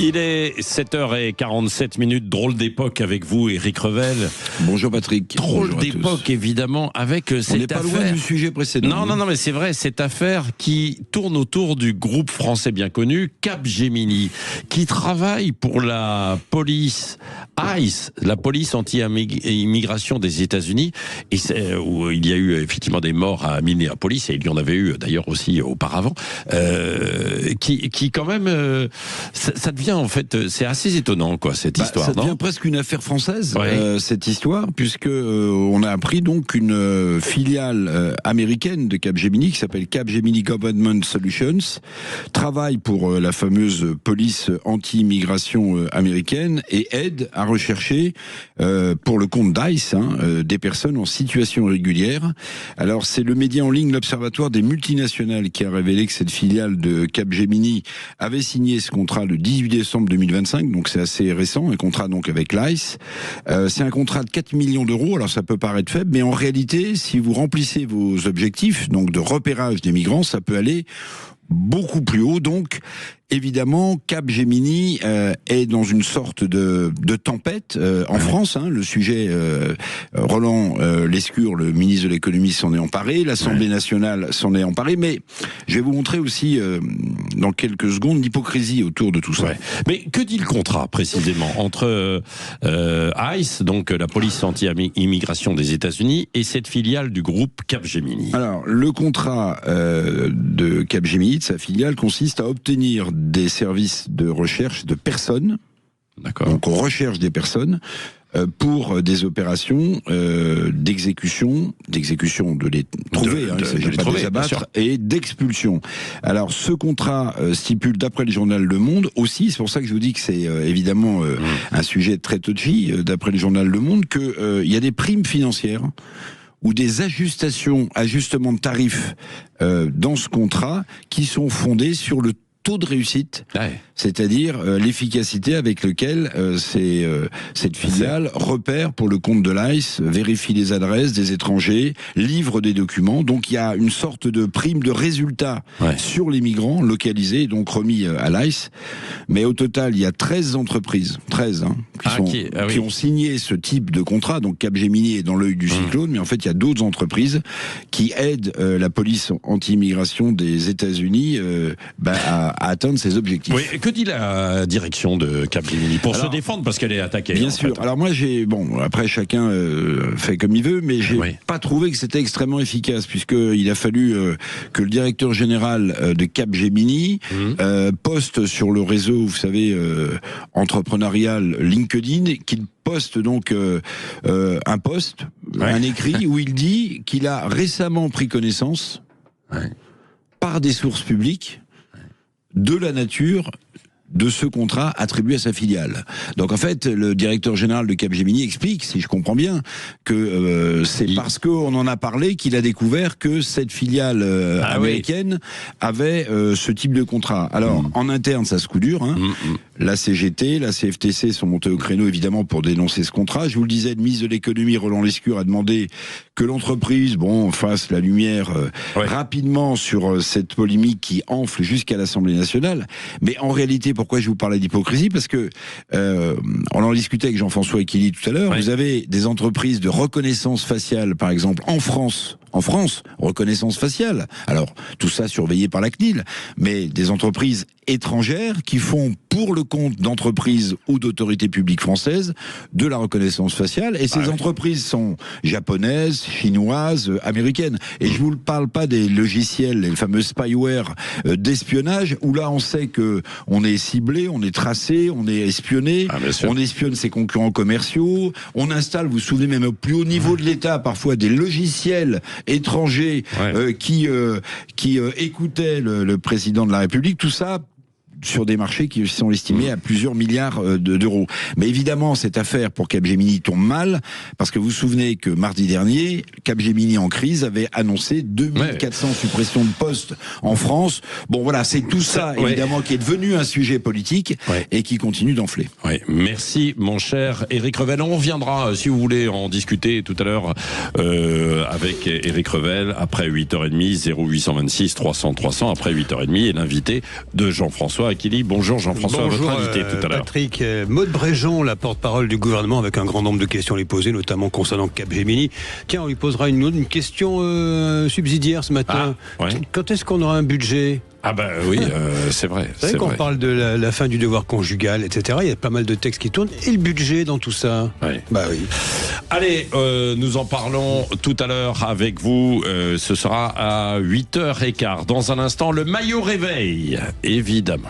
Il est 7h47, drôle d'époque avec vous, Éric Revel. Bonjour Patrick. Drôle d'époque, évidemment, avec cette affaire. On n'est pas loin du sujet précédent. Non, mais c'est vrai, cette affaire qui tourne autour du groupe français bien connu, Capgemini, qui travaille pour la police ICE, la police anti-immigration des États-Unis, et où il y a eu effectivement des morts à Minneapolis, et il y en avait eu d'ailleurs aussi auparavant, qui quand même, ça devient en fait, c'est assez étonnant quoi cette histoire. Ça devient presque une affaire française, cette histoire, puisque on a appris donc une filiale américaine de Capgemini qui s'appelle Capgemini Government Solutions travaille pour la fameuse police anti-immigration américaine et aide à rechercher pour le compte d'ICE des personnes en situation irrégulière. Alors c'est le média en ligne l'Observatoire des multinationales qui a révélé que cette filiale de Capgemini avait signé ce contrat le 18 décembre 2025, donc c'est assez récent, un contrat donc avec l'ICE. C'est un contrat de 4 millions d'euros, alors ça peut paraître faible, mais en réalité, si vous remplissez vos objectifs, donc de repérage des migrants, ça peut aller beaucoup plus haut. Donc, évidemment, Capgemini est dans une sorte de tempête en France. Le sujet, Roland Lescure, le ministre de l'économie, s'en est emparé. L'Assemblée nationale s'en est emparée. Mais je vais vous montrer aussi, dans quelques secondes, l'hypocrisie autour de tout ça. Mais que dit le contrat, précisément, entre ICE, donc la police anti-immigration des États-Unis, et cette filiale du groupe Capgemini? Alors, le contrat de Capgemini, de sa filiale, consiste à obtenir des services de recherche de personnes. D'accord. Donc on recherche des personnes pour des opérations d'exécution de les trouver, il ne s'agit pas de les abattre, et d'expulsion. Alors ce contrat stipule, d'après le journal Le Monde aussi, c'est pour ça que je vous dis que c'est évidemment un sujet très touchy, d'après le journal Le Monde, que il y a des primes financières ou des ajustements de tarifs dans ce contrat qui sont fondés sur le taux de réussite, c'est-à-dire l'efficacité avec laquelle cette filiale repère pour le compte de l'ICE, vérifie les adresses des étrangers, livre des documents. Donc il y a une sorte de prime de résultat sur les migrants localisés, donc remis à l'ICE. Mais au total, il y a 13 entreprises, qui ont signé ce type de contrat. Donc Capgemini est dans l'œil du cyclone, mais en fait il y a d'autres entreprises qui aident la police anti-immigration des États-Unis à atteindre ses objectifs. Oui, que dit la direction de Capgemini pour se défendre parce qu'elle est attaquée? Bien sûr. Alors moi après chacun fait comme il veut, mais j'ai pas trouvé que c'était extrêmement efficace, puisqu'il a fallu que le directeur général de Capgemini poste sur le réseau, vous savez, entrepreneurial LinkedIn, qu'il poste donc un écrit où il dit qu'il a récemment pris connaissance par des sources publiques de la nature de ce contrat attribué à sa filiale. Donc en fait, le directeur général de Capgemini explique, si je comprends bien, que c'est parce qu'on en a parlé qu'il a découvert que cette filiale américaine avait ce type de contrat. Alors en interne, ça se coup dur. La CGT, la CFTC sont montées au créneau évidemment pour dénoncer ce contrat. Je vous le disais, le ministre de l'économie, Roland Lescure, a demandé que l'entreprise fasse la lumière rapidement sur cette polémique qui enfle jusqu'à l'Assemblée nationale. Mais en réalité, pourquoi je vous parlais d'hypocrisie? Parce que on en discutait avec Jean-François Equili tout à l'heure. Vous avez des entreprises de reconnaissance faciale, par exemple, en France, reconnaissance faciale. Alors, tout ça surveillé par la CNIL, mais des entreprises étrangères qui font pour le compte d'entreprises ou d'autorités publiques françaises de la reconnaissance faciale. Et ces entreprises sont japonaises, chinoises, américaines. Et je vous parle pas des logiciels, les fameux spyware d'espionnage, où là on sait que on est ciblé, on est tracé, on est espionné, on espionne ses concurrents commerciaux, on installe, vous vous souvenez, même au plus haut niveau de l'État, parfois des logiciels étrangers qui écoutaient le président de la République, tout ça sur des marchés qui sont estimés à plusieurs milliards d'euros. Mais évidemment, cette affaire pour Capgemini tombe mal, parce que vous vous souvenez que mardi dernier, Capgemini en crise avait annoncé 2400 suppressions de postes en France. Bon voilà, c'est tout ça évidemment qui est devenu un sujet politique et qui continue d'enfler. Merci mon cher Éric Revel. On reviendra, si vous voulez, en discuter tout à l'heure avec Éric Revel après 8h30, 0826 300 300, après 8h30, et l'invité de Jean-François Jean-François Aquili. Bonjour Jean-François, votre invité tout à l'heure. Patrick, Maude Bréjon, la porte-parole du gouvernement, avec un grand nombre de questions à lui poser, notamment concernant Capgemini. Tiens, on lui posera une question subsidiaire ce matin. Quand est-ce qu'on aura un budget ? Ah ben oui, c'est vrai. Vous savez qu'on parle de la fin du devoir conjugal, etc. Il y a pas mal de textes qui tournent. Et le budget dans tout ça ? Bah oui. Allez, nous en parlons tout à l'heure avec vous. Ce sera à 8h15. Dans un instant, le maillot réveil, évidemment.